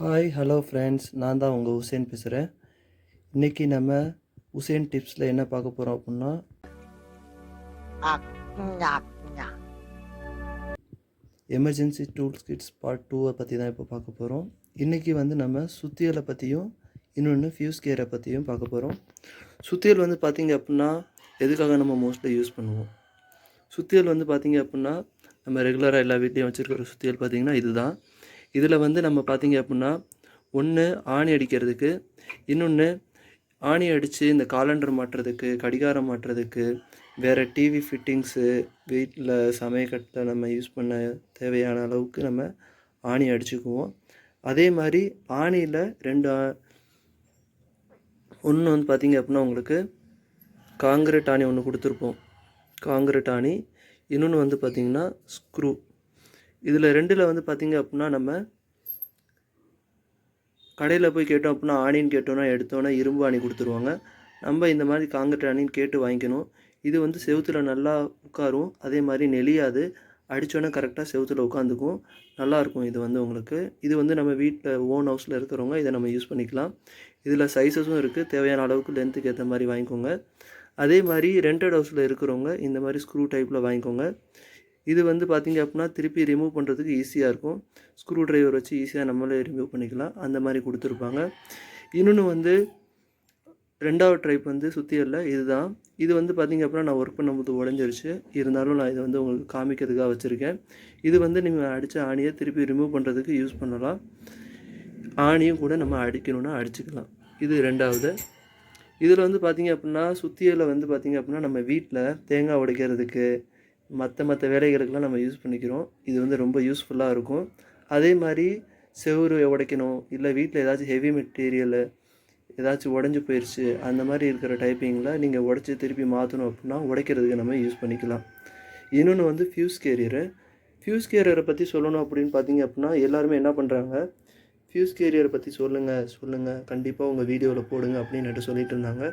Hi hello friends, நான் தான் உங்கள் உசேன் பேசுகிறேன். இன்றைக்கி நம்ம உசேன் டிப்ஸில் என்ன பார்க்க போகிறோம் அப்படின்னா, எமர்ஜென்சி டூல்ஸ் கிட்ஸ் பார்ட் 2 பற்றி தான் இப்போ பார்க்க போகிறோம். இன்றைக்கி நம்ம சுத்தியலை பற்றியும் இன்னொன்று ஃபியூஸ் கேரை பற்றியும் பார்க்க போகிறோம். சுத்தியல் பார்த்திங்க அப்படின்னா எதுக்காக நம்ம மோஸ்ட்லி யூஸ் பண்ணுவோம். சுத்தியல் பார்த்திங்க அப்படின்னா நம்ம ரெகுலராக எல்லா வீட்லேயும் வச்சுருக்கிற சுத்தியல் பார்த்திங்கன்னா இதுதான். இதில் நம்ம பார்த்திங்க அப்படின்னா ஒன்று ஆணி அடிக்கிறதுக்கு, இன்னொன்று ஆணி அடித்து இந்த காலண்டர் மாட்டுறதுக்கு, கடிகாரம் மாட்டுறதுக்கு, வேறு டிவி ஃபிட்டிங்ஸு, வீட்டில் சமையக்கட்டில் நம்ம யூஸ் பண்ண தேவையான அளவுக்கு நம்ம ஆணி அடிச்சுக்குவோம். அதே மாதிரி ஆணியில் ஒன்று பார்த்திங்க அப்படின்னா உங்களுக்கு காங்கிரீட் ஆணி ஒன்று கொடுத்துருப்போம். காங்கிரீட் ஆணி, இன்னொன்று பார்த்திங்கன்னா ஸ்க்ரூ. இதில் ரெண்டில் பார்த்திங்க அப்படின்னா நம்ம கடையில் போய் கேட்டோம் அப்படின்னா ஆணின்னு கேட்டோன்னா எடுத்தோன்னா இரும்பு ஆணி கொடுத்துருவாங்க. நம்ம இந்த மாதிரி காங்கிரீட் ஆணின்னு கேட்டு வாங்கிக்கணும். இது செவுத்தில் நல்லா உட்காரும், அதே மாதிரி நெளியாது, அடித்தோன்னே கரெக்டாக செவுத்தில் உட்காந்துக்கும், நல்லாயிருக்கும். இது உங்களுக்கு நம்ம வீட்டில் ஓன் ஹவுஸில் இருக்கிறவங்க இதை நம்ம யூஸ் பண்ணிக்கலாம். இதில் சைஸஸும் இருக்குது, தேவையான அளவுக்கு லென்த்துக்கு ஏற்ற மாதிரி வாங்கிக்கோங்க. அதே மாதிரி ரெண்டட் ஹவுஸில் இருக்கிறவங்க இந்த மாதிரி ஸ்க்ரூ டைப்பில் வாங்கிக்கோங்க. இது பார்த்திங்க அப்படின்னா திருப்பி ரிமூவ் பண்ணுறதுக்கு ஈஸியாக இருக்கும். ஸ்க்ரூ ட்ரைவர் வச்சு ஈஸியாக நம்மளே ரிமூவ் பண்ணிக்கலாம், அந்த மாதிரி கொடுத்துருப்பாங்க. இன்னொன்று ரெண்டாவது டைப் சுத்தியலில் இதுதான். இது பார்த்திங்க அப்படின்னா நான் ஒர்க் பண்ணும்போது உடஞ்சிருச்சு, இருந்தாலும் நான் இதை உங்களுக்கு காமிக்கிறதுக்காக வச்சுருக்கேன். இது நீங்கள் அடித்த ஆணியை திருப்பி ரிமூவ் பண்ணுறதுக்கு யூஸ் பண்ணலாம். ஆணியும் கூட நம்ம அடிக்கணும்னா அடிச்சுக்கலாம். இது ரெண்டாவது. இதில் பார்த்திங்க அப்படின்னா சுத்தியலை பார்த்திங்க அப்படின்னா நம்ம வீட்டில் தேங்காய் உடைக்கிறதுக்கு, மற்ற வேலைகளுக்கெல்லாம் நம்ம யூஸ் பண்ணிக்கிறோம். இது ரொம்ப யூஸ்ஃபுல்லாக இருக்கும். அதே மாதிரி செவுரு உடைக்கணும், இல்லை வீட்டில் ஏதாச்சும் ஹெவி மெட்டீரியலு ஏதாச்சும் உடஞ்சி போயிடுச்சு, அந்த மாதிரி இருக்கிற டைப்பிங்கில் நீங்கள் உடச்சி திருப்பி மாற்றணும் அப்படின்னா உடைக்கிறதுக்கு நம்ம யூஸ் பண்ணிக்கலாம். இன்னொன்று ஃபியூஸ் கேரியரு. ஃபியூஸ் கேரியரை பற்றி சொல்லணும் அப்படின்னு பார்த்திங்க அப்படின்னா எல்லாருமே என்ன பண்ணுறாங்க, ஃபியூஸ் கேரியரை பற்றி சொல்லுங்கள் கண்டிப்பாக உங்கள் வீடியோவில் போடுங்க அப்படின்னு சொல்லிட்டு இருந்தாங்க.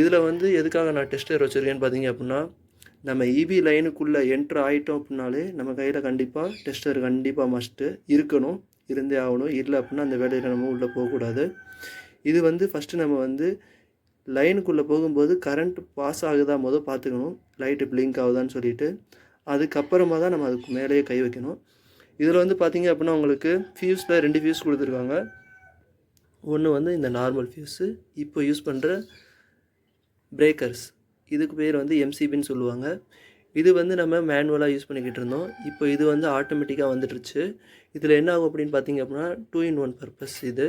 இதில் எதுக்காக நான் டெஸ்டர் வச்சுருக்கேன்னு பார்த்திங்க அப்படின்னா, நம்ம இபி லைனுக்குள்ளே என்ட்ரு ஆகிட்டோம் அப்படின்னாலே நம்ம கையில் கண்டிப்பாக டெஸ்டர் கண்டிப்பாக மஸ்ட்டு இருக்கணும், இருந்தே ஆகணும். இல்லை அப்படின்னா அந்த வேலையில் நம்ம உள்ளே போகக்கூடாது. இது ஃபஸ்ட்டு நம்ம லைனுக்குள்ளே போகும்போது கரண்ட் பாஸ் ஆகுதா பார்த்துக்கணும், லைட்டு பிளிங்க் ஆகுதான்னு சொல்லிவிட்டு, அதுக்கப்புறமா தான் நம்ம அதுக்கு மேலேயே கை வைக்கணும். இதில் பார்த்திங்க அப்படின்னா உங்களுக்கு ஃபியூஸில் 2 ஃபியூஸ் கொடுத்துருக்காங்க. ஒன்று இந்த நார்மல் ஃபியூஸு, இப்போ யூஸ் பண்ணுற பிரேக்கர்ஸ், இதுக்கு பேர் எம்சிபின்னு சொல்லுவாங்க. இது நம்ம மேனுவலாக யூஸ் பண்ணிக்கிட்டு இருந்தோம். இப்போ இது ஆட்டோமேட்டிக்காக வந்துடுச்சு. இதில் என்ன ஆகும் அப்படின்னு பார்த்திங்க அப்படின்னா 2 in 1 பர்பஸ். இது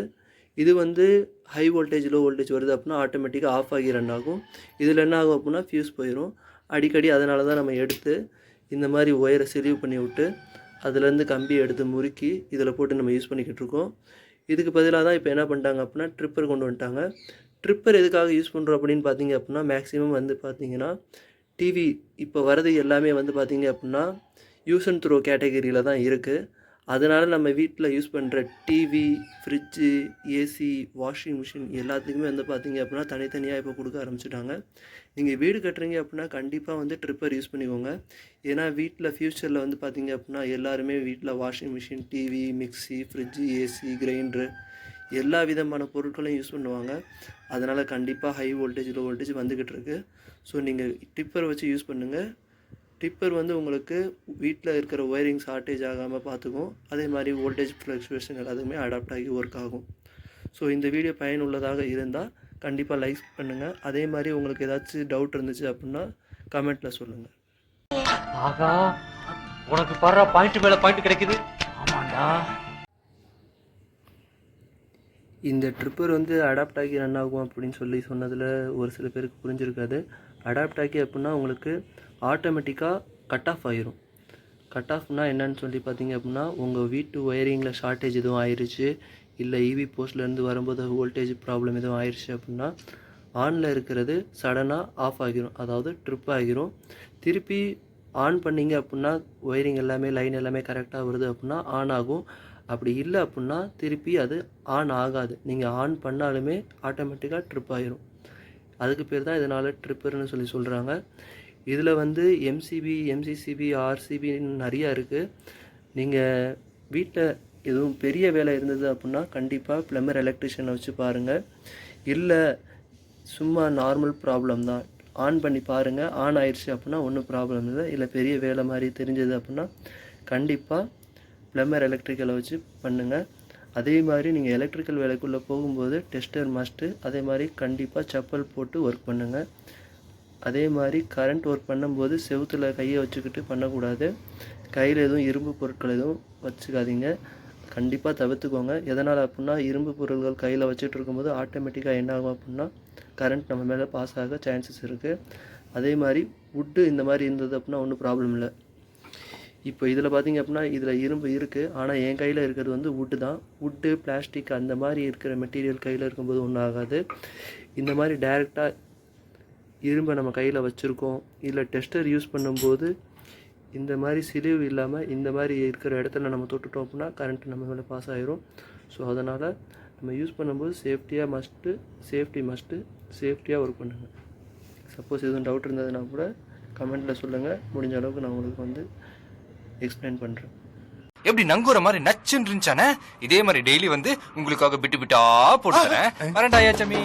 ஹை வோல்டேஜ் லோ வோல்டேஜ் வருது அப்படின்னா ஆட்டோமேட்டிக்காக ஆஃப் ஆகி ரன் ஆகும். இதில் என்ன ஆகும் அப்படின்னா ஃபியூஸ் போயிடும் அடிக்கடி. அதனால தான் நம்ம எடுத்து இந்த மாதிரி ஒயரை செலீவ் பண்ணி விட்டு அதுலேருந்து கம்பி எடுத்து முறுக்கி இதில் போட்டு நம்ம யூஸ் பண்ணிக்கிட்டு இருக்கோம். இதுக்கு பதிலாக தான் இப்போ என்ன பண்ணிட்டாங்க அப்படின்னா ட்ரிப்பர் கொண்டு வந்துட்டாங்க. ட்ரிப்பர் எதுக்காக யூஸ் பண்ணுறோம் அப்படின்னு பார்த்திங்க அப்படின்னா மேக்ஸிமம் பார்த்திங்கன்னா டிவி இப்போ வரது எல்லாமே பார்த்திங்க அப்படின்னா யூஸ் அண்ட் த்ரோ கேட்டகரியில் தான் இருக்குது. அதனால் நம்ம வீட்டில் யூஸ் பண்ணுற TV, fridge, AC, washing machine எல்லாத்துக்குமே பார்த்திங்க அப்படின்னா தனித்தனியாக இப்போ கொடுக்க ஆரம்பிச்சிட்டாங்க. நீங்கள் வீடு கட்டுறீங்க அப்படின்னா கண்டிப்பாக ட்ரிப்பர் யூஸ் பண்ணிக்கோங்க. ஏன்னா வீட்டில் ஃப்யூச்சரில் பார்த்திங்க அப்படின்னா எல்லாருமே வீட்டில் washing machine, TV, mixie, fridge, AC, grinder எல்லா விதமான பொருட்களையும் யூஸ் பண்ணுவாங்க. அதனால் கண்டிப்பாக ஹை வோல்டேஜ் லோ வோல்டேஜ் வந்துக்கிட்டு இருக்குது. ஸோ நீங்கள் டிப்பர் வச்சு யூஸ் பண்ணுங்கள். டிப்பர் உங்களுக்கு வீட்டில் இருக்கிற ஒயரிங் ஷார்ட்டேஜ் ஆகாமல் பார்த்துக்கும். அதே மாதிரி வோல்டேஜ் ஃப்ளக்சுவேஷன் எல்லாத்துக்குமே அடாப்ட் ஆகி ஒர்க் ஆகும். ஸோ இந்த வீடியோ பயனுள்ளதாக இருந்தால் கண்டிப்பாக லைக் பண்ணுங்கள். அதே மாதிரி உங்களுக்கு ஏதாச்சும் டவுட் இருந்துச்சு அப்படின்னா கமெண்ட்டில் சொல்லுங்கள். ஆகா, உனக்கு பாரு பாயிண்ட் மேலே பாயிண்ட் கிடைக்குது. ஆமாண்டா. இந்த ட்ரிப்பர் அடாப்ட் ஆகி ரன் ஆகும் அப்படின்னு சொன்னதில் ஒரு சில பேருக்கு புரிஞ்சிருக்காது. அடாப்ட் ஆகி அப்படின்னா உங்களுக்கு ஆட்டோமேட்டிக்காக கட் ஆஃப் ஆகிரும். கட் ஆஃப்னால் என்னன்னு பார்த்திங்க அப்படின்னா உங்கள் வீட்டு ஒயரிங்கில் ஷார்ட்டேஜ் எதுவும் ஆயிடுச்சு, இல்லை இவி போஸ்ட்லேருந்து வரும்போது வோல்டேஜ் ப்ராப்ளம் எதுவும் ஆயிடுச்சு அப்படின்னா ஆனில் இருக்கிறது சடனாக ஆஃப் ஆகிரும், அதாவது ட்ரிப் ஆகிரும். திருப்பி ஆன் பண்ணிங்க அப்படின்னா ஒயரிங் எல்லாமே லைன் எல்லாமே கரெக்டாக வருது அப்படின்னா ஆன் ஆகும். அப்படி இல்லை அப்படின்னா திருப்பி அது ஆன் ஆகாது. நீங்கள் ஆன் பண்ணாலுமே ஆட்டோமேட்டிக்காக ட்ரிப் ஆகிரும். அதுக்கு பேர் தான் இதனால் ட்ரிப்பர்னு சொல்கிறாங்க. இதில் எம்சிபி, எம்சிசிபி, ஆர்சிபின்னு நிறையா இருக்குது. நீங்கள் வீட்டில் எதுவும் பெரிய வேலை இருந்தது அப்படின்னா கண்டிப்பாக ப்ளம்பர் எலக்ட்ரிஷியனை வச்சு பாருங்கள். இல்லை சும்மா நார்மல் ப்ராப்ளம் தான், ஆன் பண்ணி பாருங்கள். ஆன் ஆயிடுச்சு அப்படின்னா ஒன்றும் ப்ராப்ளம் இல்லை. இல்லை பெரிய வேலை மாதிரி தெரிஞ்சது அப்படின்னா கண்டிப்பாக ப்ளம்பர் எலக்ட்ரிக்கலை வச்சு பண்ணுங்கள். அதே மாதிரி நீங்கள் எலக்ட்ரிக்கல் வேலைக்குள்ளே போகும்போது டெஸ்டர் மஸ்ட்டு. அதே மாதிரி கண்டிப்பாக செப்பல் போட்டு ஒர்க் பண்ணுங்கள். அதே மாதிரி கரண்ட் ஒர்க் பண்ணும்போது செவுத்தில் கையை வச்சுக்கிட்டு பண்ணக்கூடாது. கையில் எதுவும் இரும்பு பொருட்கள் எதுவும் வச்சுக்காதீங்க, கண்டிப்பாக தவிர்த்துக்கோங்க. எதனால் அப்படின்னா இரும்பு பொருட்கள் கையில் வச்சுட்டு இருக்கும்போது ஆட்டோமேட்டிக்காக என்ன ஆகும் அப்படின்னா கரண்ட் நம்ம மேலே பாஸ் ஆக சான்சஸ் இருக்குது. அதே மாதிரி வுட்டு இந்த மாதிரி இருந்தது அப்படின்னா ஒன்றும் ப்ராப்ளம் இல்லை. இப்போ இதில் பார்த்தீங்க அப்படின்னா இதில் இரும்பு இருக்குது, ஆனால் என் கையில் இருக்கிறது வந்து வுட்டு தான். வுட்டு பிளாஸ்டிக் அந்த மாதிரி இருக்கிற மெட்டீரியல் கையில் இருக்கும்போது ஒன்றும் ஆகாது. இந்த மாதிரி டைரெக்டாக இரும்பை நம்ம கையில் வச்சுருக்கோம், இல்லை டெஸ்டர் யூஸ் பண்ணும்போது இந்த மாதிரி சிலிவு இல்லாமல் இந்த மாதிரி இருக்கிற இடத்துல நம்ம தொட்டுட்டோம் அப்படின்னா கரண்ட் நம்ம மேலே பாஸ் ஆகிரும். ஸோ அதனால் நம்ம யூஸ் பண்ணும்போது சேஃப்டி மஸ்ட்டு சேஃப்டியாக ஒர்க் பண்ணுங்கள். சப்போஸ் எதுவும் டவுட் இருந்ததுன்னா கூட கமெண்ட்டில் சொல்லுங்கள், முடிஞ்ச அளவுக்கு நான் உங்களுக்கு வந்து எக்ஸ்பிளைன் பண்ணுறேன். எப்படி நங்கூர மாதிரி நச்சுன்னு இருந்துச்சானே, இதே மாதிரி டெய்லி வந்து உங்களுக்காக பிட்டு பிட்டா போட்டு தரேன். வரேன்டா ஐயாச்சாமி.